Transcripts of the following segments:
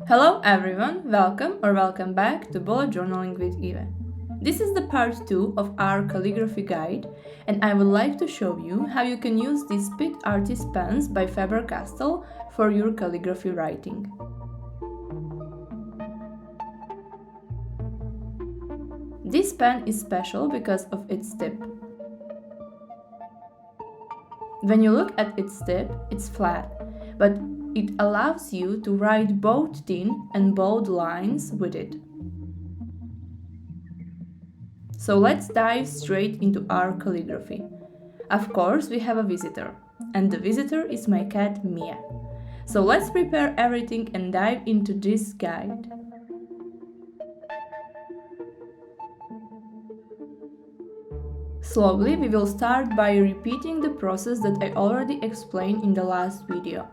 Hello everyone, welcome back to Bullet Journaling with Eva. This is the part 2 of our calligraphy guide, and I would like to show you how you can use these Pitt Artist Pens by Faber Castell for your calligraphy writing. This pen is special because of its tip. When you look at its tip, it's flat, but it allows you to write both thin and bold lines with it. So let's dive straight into our calligraphy. Of course, we have a visitor, and the visitor is my cat Mia. So let's prepare everything and dive into this guide. Slowly, we will start by repeating the process that I already explained in the last video.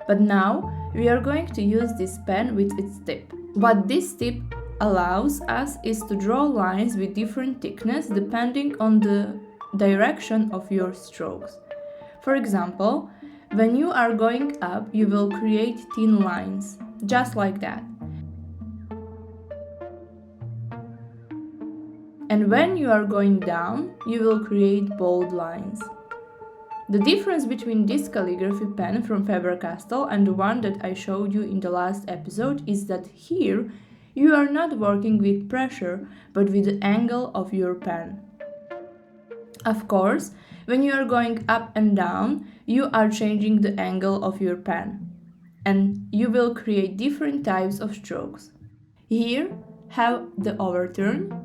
But now, we are going to use this pen with its tip. What this tip allows us is to draw lines with different thickness depending on the direction of your strokes. For example, when you are going up, you will create thin lines, just like that. And when you are going down, you will create bold lines. The difference between this calligraphy pen from Faber Castell and the one that I showed you in the last episode is that here you are not working with pressure, but with the angle of your pen. Of course, when you are going up and down, you are changing the angle of your pen, and you will create different types of strokes. Here, have the overturn.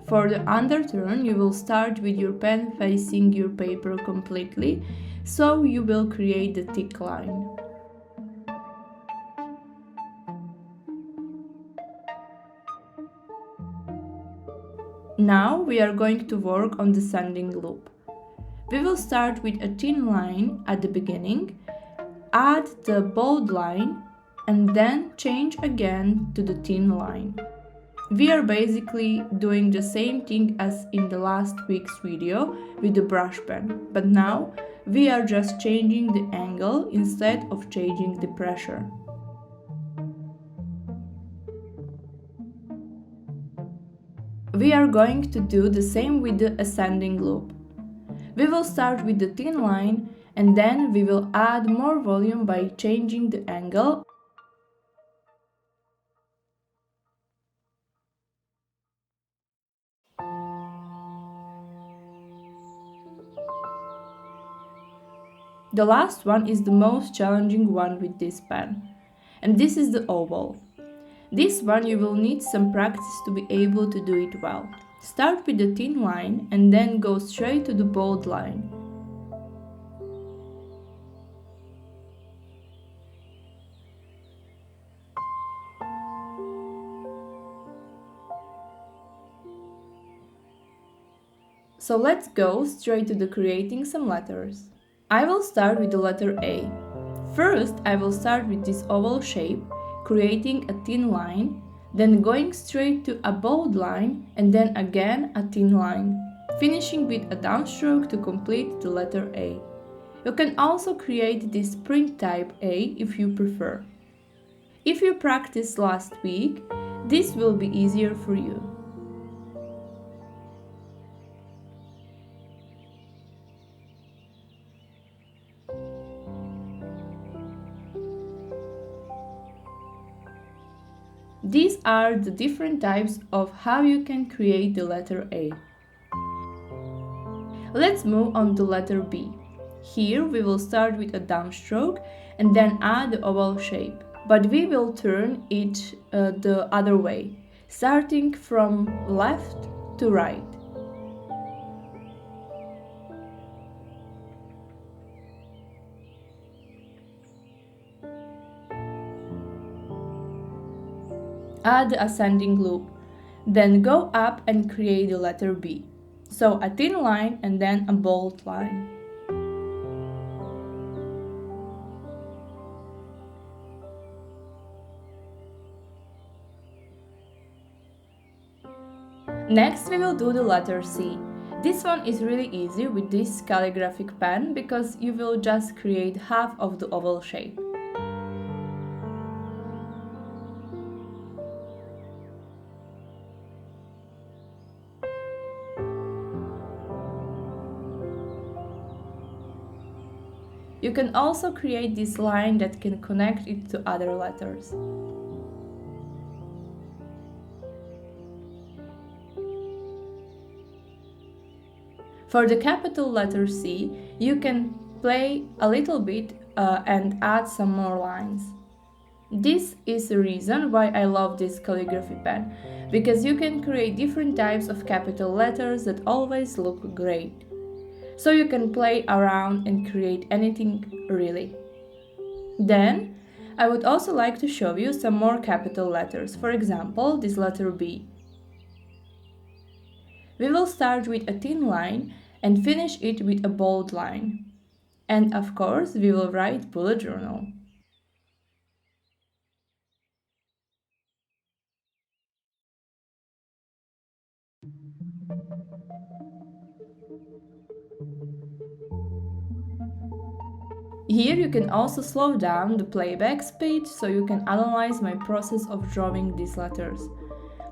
For the underturn, you will start with your pen facing your paper completely, so you will create the thick line. Now we are going to work on the sanding loop. We will start with a thin line at the beginning, add the bold line, and then change again to the thin line. We are basically doing the same thing as in the last week's video with the brush pen, but now we are just changing the angle instead of changing the pressure. We are going to do the same with the ascending loop. We will start with the thin line and then we will add more volume by changing the angle. The last one is the most challenging one with this pen, and this is the oval. This one you will need some practice to be able to do it well. Start with the thin line and then go straight to the bold line. So let's go straight to the creating some letters. I will start with the letter A. First, I will start with this oval shape, creating a thin line, then going straight to a bold line and then again a thin line, finishing with a downstroke to complete the letter A. You can also create this print type A if you prefer. If you practiced last week, this will be easier for you. These are the different types of how you can create the letter A. Let's move on to letter B. Here we will start with a downstroke and then add the oval shape, but we will turn it the other way, starting from left to right. Add the ascending loop, then go up and create the letter B. So a thin line and then a bold line. Next we will do the letter C. This one is really easy with this calligraphic pen because you will just create half of the oval shape. You can also create this line that can connect it to other letters. For the capital letter C, you can play a little bit and add some more lines. This is the reason why I love this calligraphy pen, because you can create different types of capital letters that always look great. So you can play around and create anything really. Then, I would also like to show you some more capital letters, for example, this letter B. We will start with a thin line and finish it with a bold line. And of course, we will write bullet journal. Here you can also slow down the playback speed so you can analyze my process of drawing these letters.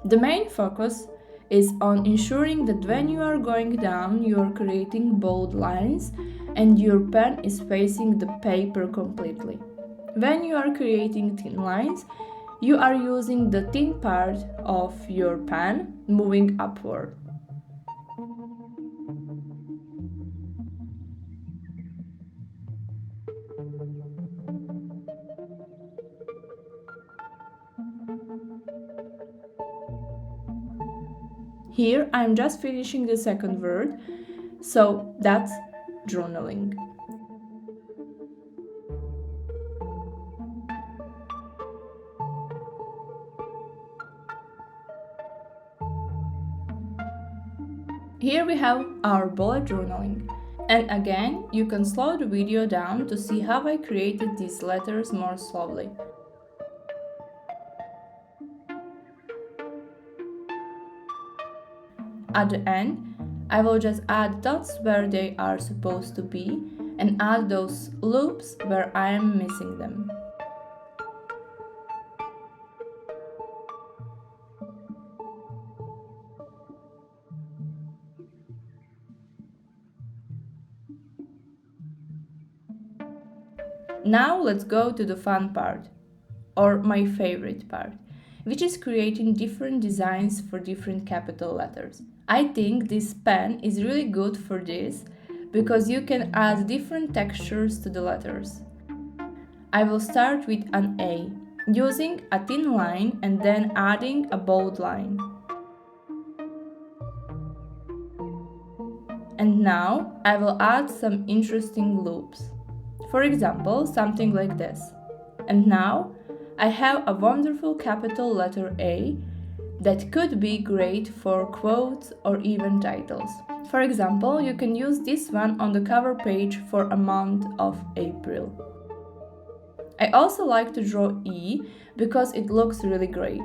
The main focus is on ensuring that when you are going down, you are creating bold lines and your pen is facing the paper completely. When you are creating thin lines, you are using the thin part of your pen moving upward. Here I'm just finishing the second word, so that's journaling. Here we have our bullet journaling. And again, you can slow the video down to see how I created these letters more slowly. At the end, I will just add dots where they are supposed to be and add those loops where I am missing them. Now let's go to the fun part, or my favorite part, which is creating different designs for different capital letters. I think this pen is really good for this because you can add different textures to the letters. I will start with an A, using a thin line and then adding a bold line. And now I will add some interesting loops. For example, something like this. And now I have a wonderful capital letter A that could be great for quotes or even titles. For example, you can use this one on the cover page for a month of April. I also like to draw E because it looks really great.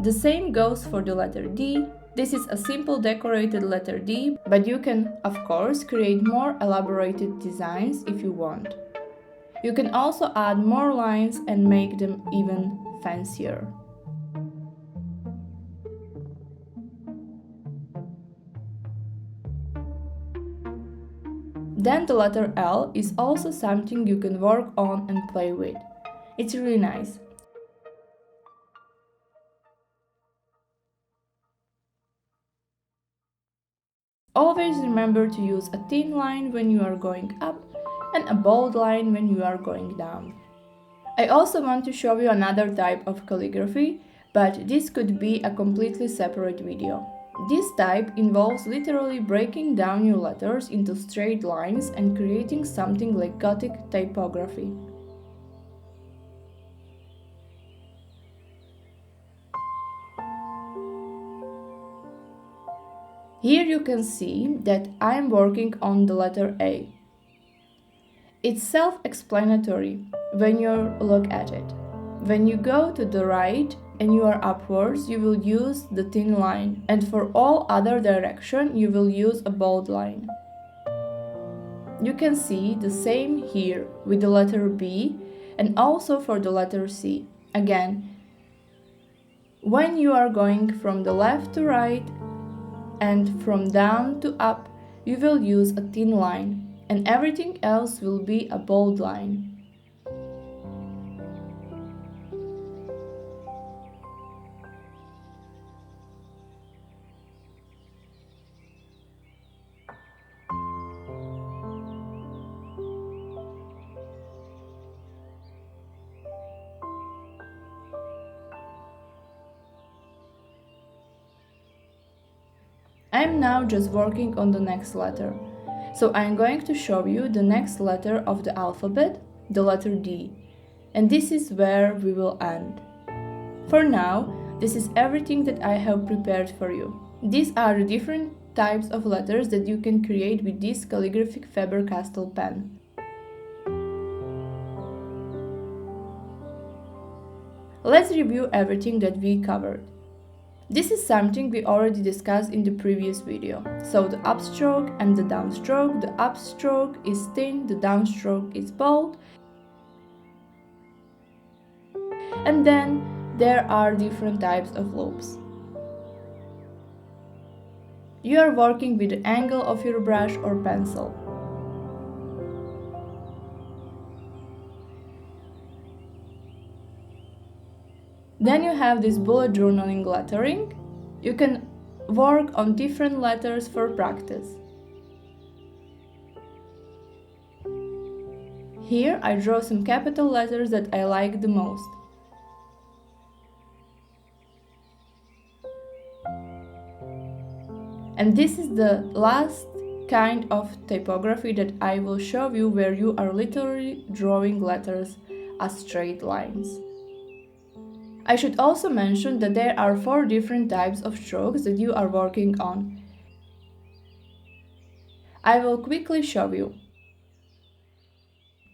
The same goes for the letter D. This is a simple decorated letter D, but you can, of course, create more elaborated designs if you want. You can also add more lines and make them even fancier. Then the letter L is also something you can work on and play with. It's really nice. Always remember to use a thin line when you are going up and a bold line when you are going down. I also want to show you another type of calligraphy, but this could be a completely separate video. This type involves literally breaking down your letters into straight lines and creating something like Gothic typography. Here you can see that I am working on the letter A. It's self-explanatory when you look at it. When you go to the right and you are upwards, you will use the thin line, and for all other direction you will use a bold line. You can see the same here with the letter B and also for the letter C. Again, when you are going from the left to right and from down to up, you will use a thin line, and everything else will be a bold line. I am now just working on the next letter. So I am going to show you the next letter of the alphabet, the letter D. And this is where we will end. For now, this is everything that I have prepared for you. These are the different types of letters that you can create with this calligraphic Faber Castell pen. Let's review everything that we covered. This is something we already discussed in the previous video. So the upstroke and the downstroke. The upstroke is thin, the downstroke is bold. And then there are different types of loops. You are working with the angle of your brush or pencil. Then you have this bullet journaling lettering. You can work on different letters for practice. Here I draw some capital letters that I like the most. And this is the last kind of typography that I will show you, where you are literally drawing letters as straight lines. I should also mention that there are 4 different types of strokes that you are working on. I will quickly show you.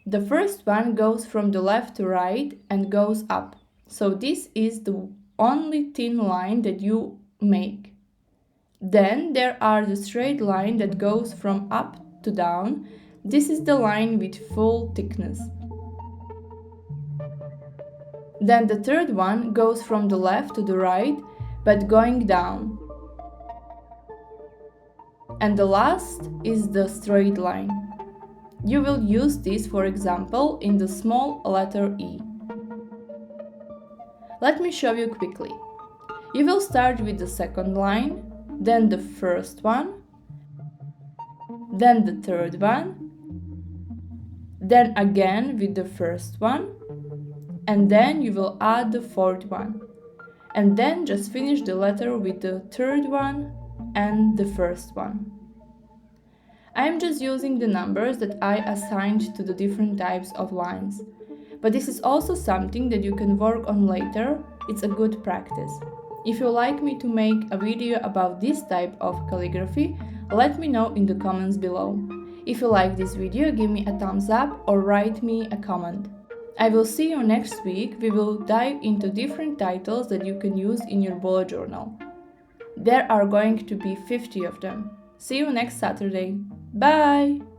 The first one goes from the left to right and goes up. So this is the only thin line that you make. Then there are the straight line that goes from up to down. This is the line with full thickness. Then the third one goes from the left to the right, but going down. And the last is the straight line. You will use this, for example, in the small letter E. Let me show you quickly. You will start with the second line, then the first one, then the third one, then again with the first one, and then you will add the fourth one, and then just finish the letter with the third one and the first one. I am just using the numbers that I assigned to the different types of lines, but this is also something that you can work on later. It's a good practice. If you like me to make a video about this type of calligraphy, let me know in the comments below. If you like this video, give me a thumbs up or write me a comment. I will see you next week. We will dive into different titles that you can use in your bullet journal. There are going to be 50 of them. See you next Saturday. Bye!